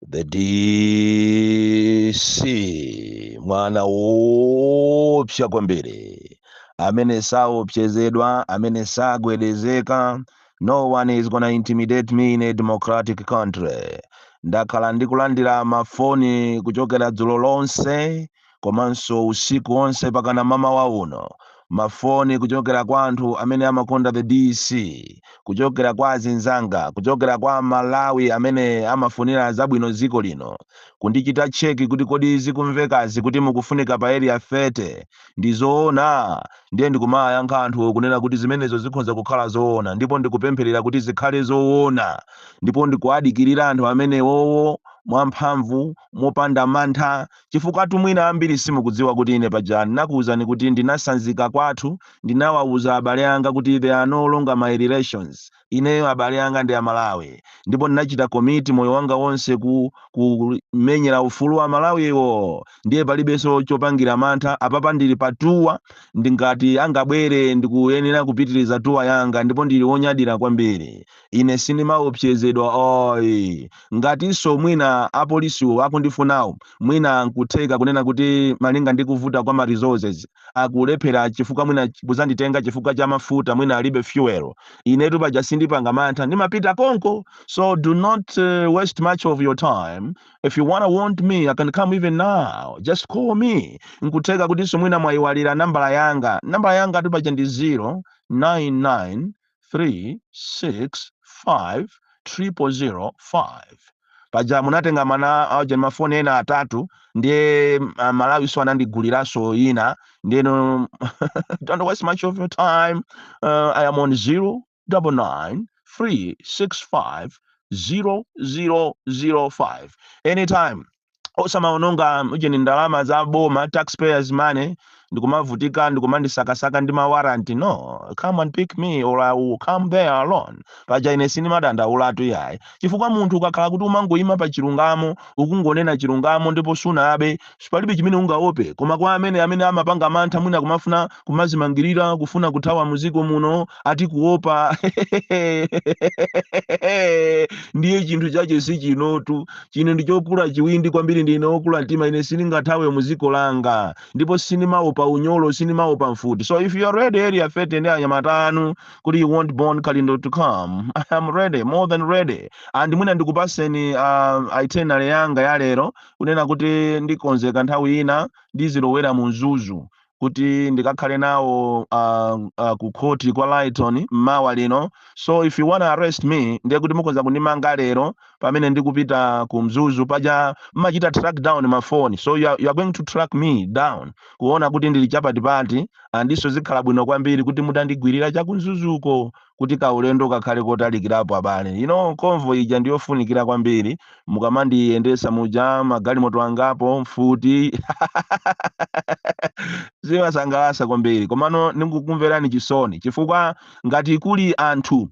The DC mwana woopsa kwambiri amene saopsezedwa, amene sagwedezeka. No one is gonna intimidate me in a democratic country. Ndakhala ndikulandira mafoni kuchokera dzulo lonse komanso usiku onse pakana mama wa uno, mafoni kuchokera kwa anthu amene amakonda the DC, kuchokera kwa azinzanga, kuchokera kwa Malawi amene amafunira zabwino ziko lino, kundichita cheki kuti kodi zikumvekazi kuti mukufunika pa area 30 ndizoona. Ndiye ndikumayankha anthu kunena kuti zimenezo zikhoza kukhala zoona, ndipo ndikupempherera kuti zikhale zoona, ndipo ndikuadikirira anthu amenewowo mwamphamvu mopanda mantha, chifukwa mwina ambiri simukudziwa kuti ine paja ndinakuwuzani kuti ndinasanzika kwathu, ndinawawuza abale anga kuti they are no longer my relations. Ineyo abale anga ndi Amalawi, ndipo ndinachita komiti moyo wanga wonse kumenyera ufulu wa Malawiwo. Ndiye palibenso chopangira mantha, apapa ndili patuwa, ndingati angabwere ndikuyenera kupitiriza tuwa yanga, ndipo ndili wonyadira kwambiri. Ine sindimaopsezedwa oyi, ngatinso mwina apolisiwo akundifunawo, mwina nkutheka kunena kuti malinga ndikuvuta kwa ma resources akulephera chifukwa mwina kuzanditenga chifukwa cha mafuta, mwina alibe fuel. Inetu paja sindipanga mantha, ndimapita konko. So do not waste much of your time. If you want me, I can come even now. Just call me. Nkutheka kuti so mwina mwayiwalira nambala yanga. Nambala yanga tu paja ndi 0993650005. Paja munatenga mana aje mafoni ena atatu, ndiye Malawi so anandiguliraso ina. Ndiye no don't waste much of your time. I am on 09936500005 anytime. Osamaononga uje ni ndalama za boma, taxpayers money, ndikumavutika ndikumandisakasaka ndi mawaranti. No, come and pick me or I will come there alone. Paja ine sinimadandaulatu yayi, chifukwa munthu ukakhala kuti umangoyima pa chilungamo ukungonena chilungamo ndipo sunabe palibe chimene ungaope. Koma kwa amene amapanga mantha mwina kumafuna kumazimangirira kufuna kuthawa muziko muno ati kuopa ndiye chinthu chache si chinotu. Chine ndichokula chiwindi kwambiri, ndine okula mtima, ine siningathawe muziko langa, ndipo sinimaopa unyolo, sinimaopa mfuti. So if you are ready area 30 ndi anyamatanu kuti you want Born Kalindo to come, I am ready, more than ready. And mwina ndikupaseni itinerary yanga ya lero kunena kuti ndikonzeka nthawi ina ndizilowera mu Mzuzu kuti ndikakhale nawo ku court kwa Lighton mawa lino. So if you wanna arrest me, ndiye kuti mukonza kundimanga lero pamene ndikupita ku Mzuzu. Paja mmachita track down mafoni, so you are going to track me down kuona kuti ndili chapatipati, andiso zikhala bwino kwambiri kuti mutandigwirira cha ku Mzuzuko kuti kaulendo kakhale kotalikirapo abale. You know, convoy ija ndiyofunikira kwambiri, mukamandiyendesa muja magalimoto angapo mfuti zimasangalatsa kwambiri. Komano ndikukumverani chisoni chifukwa ngati kuli anthu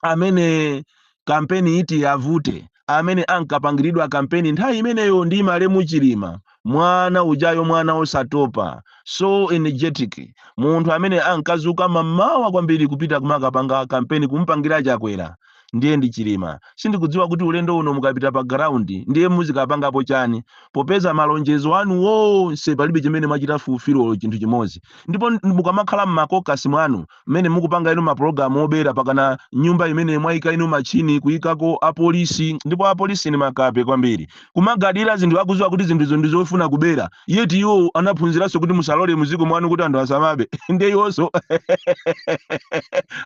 amene kampeni iti yavute, amene ankapangiridwa kampeni nthawi imeneyo ndi Malemu Chilima, mwana ujayo, mwana osatopa, so energetic, munthu amene ankazuka mamawa kwambiri kupita kumakapanga kampeni kumpangira chakwera, ndiye ndi Chilima. Sindikudziwa kuti ulendo uno mukapita pa ground ndiye muzikapangapo chani, popeza malonjezo anu wonse palibe chimene mwachita fulfilo chinthu chimodzi. Ndipo mukamakhala mmakokasi mwanu mmene mukupanga inu maprogramu obera pakana nyumba imene mwayika inu machini kuyikako apolisi, ndipo apolisi ni makape kwambiri kumagadira zinthu akuziwa kuti zinthu ndizofuna kubera, yeti iwo anaphunziranso kuti musalole muziko mwanu kuti anthu asamabe ndiye iwonso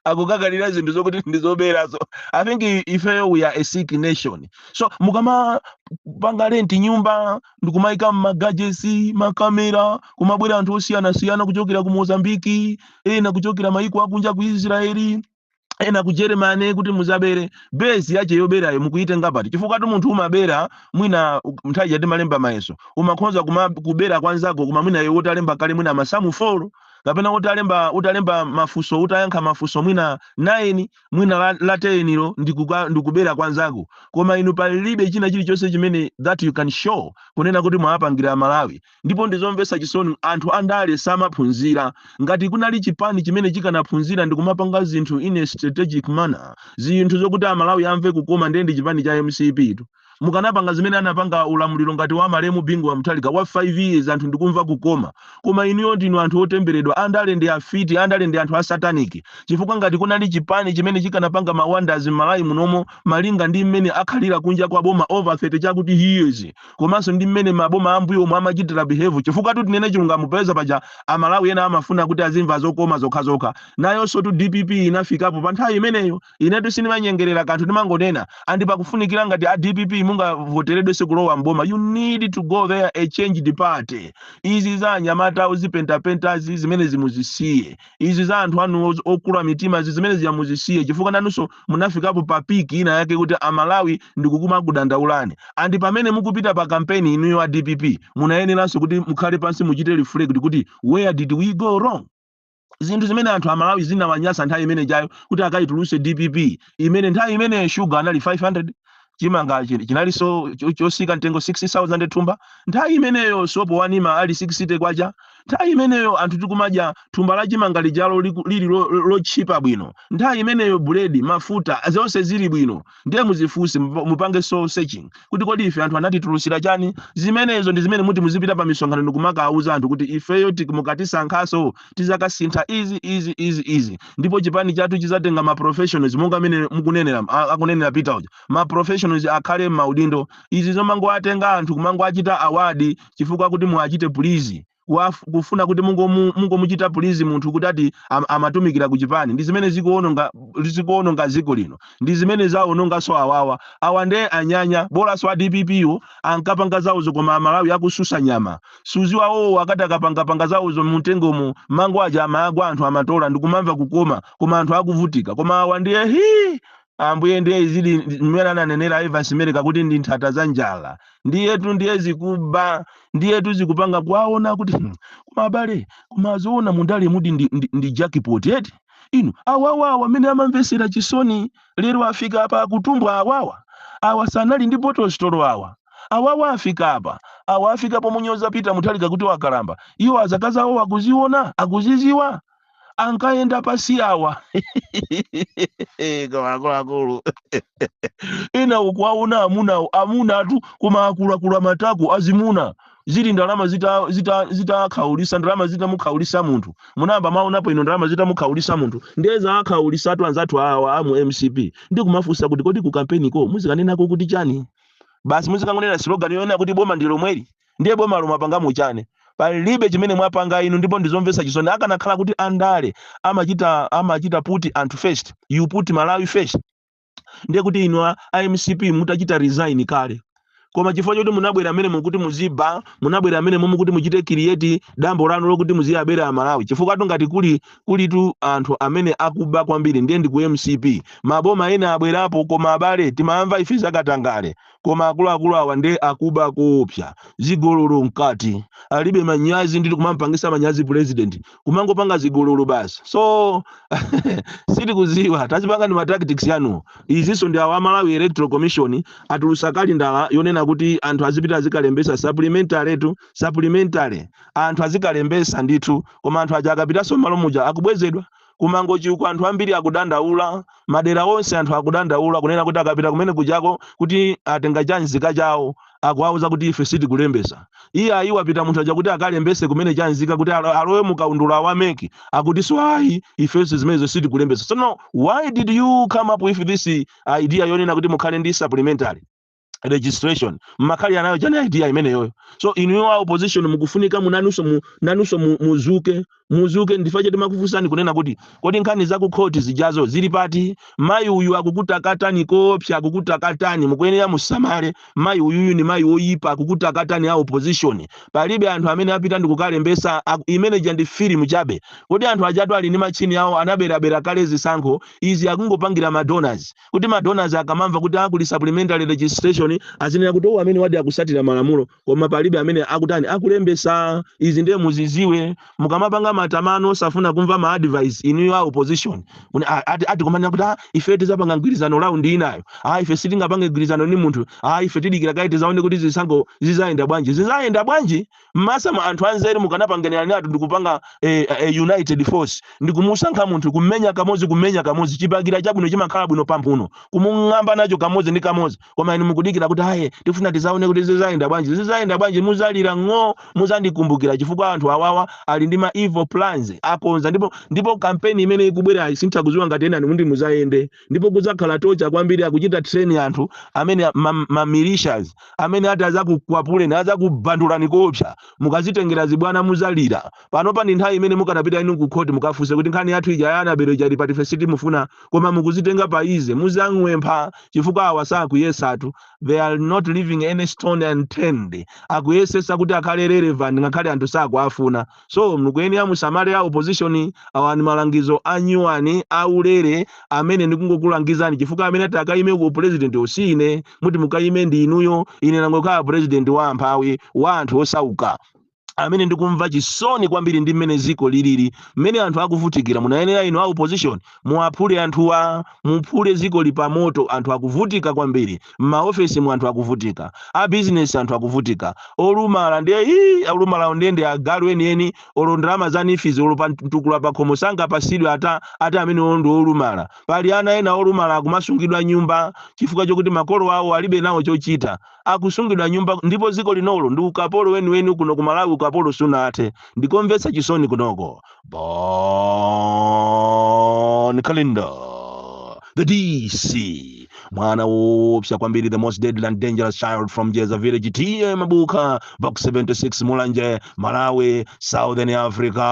akukagadira zinthu zokuti ndizoberazo. I think if we are a sick nation, so mukama panga renti nyumba ndikumaika magajesi makamera kumabwera anthu osiyana kuchokera ku Mozambiki, ena kuchokera maiko akunja ku Israeli, ena ku Germany, kuti muzabere base yache yoberayo mukuitenga pati. Chifukwa munthu umabera mwina nthawi yati malemba mayeso umakhonza kubera kwanzako kuma mwina yewo utalemba kale mwina masamu 4 kapena utalemba mafuso, utayankha mafuso mwina 9 mwina la 10 lo ndikubera kwanzako. Koma inu palibe china chilichonse chimene that you can show kunena kuti mwapangira Malawi. Ndipo ndizomvesa chisoni anthu andale samaphunzira. Ngati kunali chipani chimene chikanaphunzira ndikumapanga zinthu in a strategic manner, zinthu zokuti Malawi amve kukoma, ndiye ndi chipani cha MCP tu. mukanapanga zimene anapanga ulamuliro ngati wa Malemu Bingu wa Mutharika wa 5 years anthu ndikumva kukoma. Koma inuyo ndinu anthu otemberedwa, andale ndi afiti, andale ndi anthu asataniki. Chifukwa ngati kunali chipani chimene chikanapanga mawonders m'Malawi munomo malinga ndi mmene akhalira kunja kwa boma over 30 chakuti years, komanso ndi mmene maboma ambuyo omwe amachitira behave. Chifukwa tinene chilungamo peza paja Amalawi ena amafuna kuti azimva zokoma zokhazokha, nayonso DPP inafikapo pa nthawi imeneyo. Inetu sinimanyengerera kanthu ndimangonena andi pakufunikira ngati a DPP mungavoteredwe sekulowa mboma, you need to go there a change the party. Izi za anyamata uzipentapenta zimene zimuzisiye, izi za anthu anu okula mitima zimene zimuzisiye. Chifukwa nanunso munafikapo pa piki ina yake kuti Amalawi ndikukuma kudandaulani. Andi pamene mukupita pa kampeni inuyo a DPP munayeneranso kuti mukhale pansi muchite reflect kuti where did we go wrong. Zinthu zimene anthu Amalawi zinawanyasa nthawi imene jayo kuti akayituluse DPP imene nthawi imene sugar anali 500, chimanga chinali chosika mtengo 60,000 thumba. Nthawi imeneyo sopo wanima ali 60 kwacha. Nthawi imeneyo anthu tikumadya thumba la chimanga lijalo lili lochipa bwino. Nthawi imeneyo buledi mafuta zonse zili bwino. Ndiye muzifunse mupange soul searching kuti kodi ife anthu anatitulusira chani. Zimenezo ndi zimene muti muzipita pa misonkhano ndikumaka auza anthu kuti ifeyo mukatisankhaso tizakasintha easy. Ndipo chipani chathu chizatenga ma professionals monga amene mukunenera akunenera Peter uja. Ma professionals akhale maudindo. Izi zomango atenga anthu kumango achita award chifukwa kuti muachite please. Kufuna kuti mungo muchita please munthu kuti ati amatumikira ku chipani. Ndi zimene zikuononga ziko lino. Ndi zimene zaononga so awawa. Awa nde anyanya bola so DPP yo ankapanga zawo koma Amalawi akususa nyama. Suzi wawo akati akapanga zawo mtengo mu mango aja amagwa anthu amatola ndikumamva kukoma koma anthu akuvutika. Koma awa ndiye ambuye ndiye izili mmene ananenera Evans Mereka kuti ndi nthata za njala. Ndiye zikuba, ndiye zikupanga kwaona kuti koma abale kumazoona mundale mudi ndi jackpot eti. Inu awawa amene amamvesera chisoni lero afika apa kutumbwa awa sanali ndi bottle store awa afika apa. Awa afika pomunyoza Peter Mutharika kuti wakalamba. Iwo azakazawo akuziziwa. Ankaenda pasi awa. Akulu. Ina ukwaona amuna tu kuma akula matako azimuna. Zili ndalama zita khaulisa ndalama zita mukhaulisa munthu. Munamba maonapo ino ndalama zita mukhaulisa munthu. Ndeza akhaulisa atu anzatu awa amu MCP. Ndi kumafusa kuti kodi ku campaign ko muzikanenako kuti chani. Basi muzikangonera slogan yona kuti boma ndilo mweri. Ndiye boma lomapanga muchane. Palibe chimene mwapanga inu ndipo ndizomvesa chisoni akanakhala kuti andale amachita put anthu first, you put Malawi first. Ndiye kuti inu MCP mutachita resign kale. Koma chifukwa choti munabwera amene mukuti muziba, munabwera amene mukuti muchite create dambo lanu lokuti muziyabera Amalawi. Chifukwa ngati kuli tu anthu amene akuba kwambiri ndiye ndi ku MCP. Maboma ena abwerapo koma abale timamva ife zakatangale. Koma akulu awa ndiye akuba kuopsa. Zigololo mkati. Alibe manyazi ndi kumampangisa manyazi president. Kumangopanga zigololo basi. So siti kuziwa tazipanga ndi tactics yanu. Iziso ndi awa Malawi Electoral Commission atulusakali ndala yonena kuti anthu azipita azikalembesa supplementary anthu azikalembesa ndithu koma anthu aja akapitaso malo muja akubwezedwa kumangochi uko anthu ambiri akudandaula madera onse anthu akudandaula kunena kuti akapita kumene kujako kuti atenga chanzika chawo akuwauza kuti ife siti kulembesa iye wapita munthu aja kuti akalembese kumene chanzika kuti alowe mukaundula wameki akuti swayi ife zimenezo siti kulembesa. So no, why did you come up with this idea yonena kuti mukhale ndi supplementary registration? Makali anayo jana idea imeneyo. So in your opposition mukufunika nanuso muzuke ndifaje timakufusani kunena kuti kodi nkhani za ku court zijazo zili pati. Mayi uyu akukutakatani kopya akukutakatani mukuyenera musamale. Mayi uyu ni mayi oyipa akukutakatani a opposition. Palibe anthu amene apita ndikukalembesa imene ndi film chabe. Kodi anthu ajatu ali ndi machini yawo anaberabera kale zisankho izi akungopangira madonors kuti madonors akamamva kuti akuli supplementary registration azinena kuti amene wadi akusatira malamulo koma palibe amene akutani akulembesa. Izi ndiye muziziwe mukamapanga matamano safuna kumva ma advice inu ya opposition ati komanya kuti ife tizapanga mgwirizano round inayo ife sitingapange mgwirizano ni munthu ife tidikira kaiti zaone kuti zisango zizayenda bwanji mmasa ma anthu anzeri mukanapangana natu ndikupanga united force ndikumusankha munthu kumenya kamozi chibagira chabwino chimakhala bwino pampuno kumung'amba nacho kamozi ndi kamozi koma inu mukudikira kuti tifuna tizaone kuti zizayenda bwanji muzalira ng'o muzandikumbukira chifukwa anthu awawa ali ndi ma evil plans akonza ndipo campaign imene ikubwera sinthakuziwa ngati ena ndi muzayende ndipo kuzakhala tocha kwambiri akuchita train anthu amene ma militias amene atazakukwapule nazakubandulani kopsa mukazitengera zibwana muzalira pano pani nthawi imene mukanapita inu ku court mukafunse kuti nkhani yathu ija yana bero ija lipati siti mufuna koma mukuzitenga paize muzang'wempha chifukwa awasaku yesatu they are not leaving any stone unturned akuyesesa kuti akhale relevant ngakhale anthu sakuafuna so mukuyeni amusamale ya opposition awani malangizo anyuwani aulere amene ndikungokulangizani chifukwa amene atakaime ku president osine muti mukaime ndi inuyo ine nangokhala president wa amphawi wa anthu osauka amene ndikumva chisoni kwambiri ndi mmene ziko lilili mmene anthu akuvutikira munayenera ino opposition muaphule anthuwa muphule ziko lipamoto anthu akuvutika kwambiri m'maofesi mu anthu akuvutika business anthu akuvutika olumala olumala ndende agalu enieni olo ndalama za nifizi olo pantukula pakhomo sanga pasidwe ata amene ondo olumala pali ana ena olumala akumasungidwa nyumba chifukwa chokuti makolo awo alibe nawo chochita akusungidwa nyumba ndipo ziko linolo ndi ukapolo weniweni kuno kumalawi ukapolo sunathe ndikomvetsa chisoni kunoko Bon Calendar the DC mwana wopsa kwambiri the most deadly and dangerous child from Jeza village TM Mabuka box 76 Mulanje Malawi Southern Africa.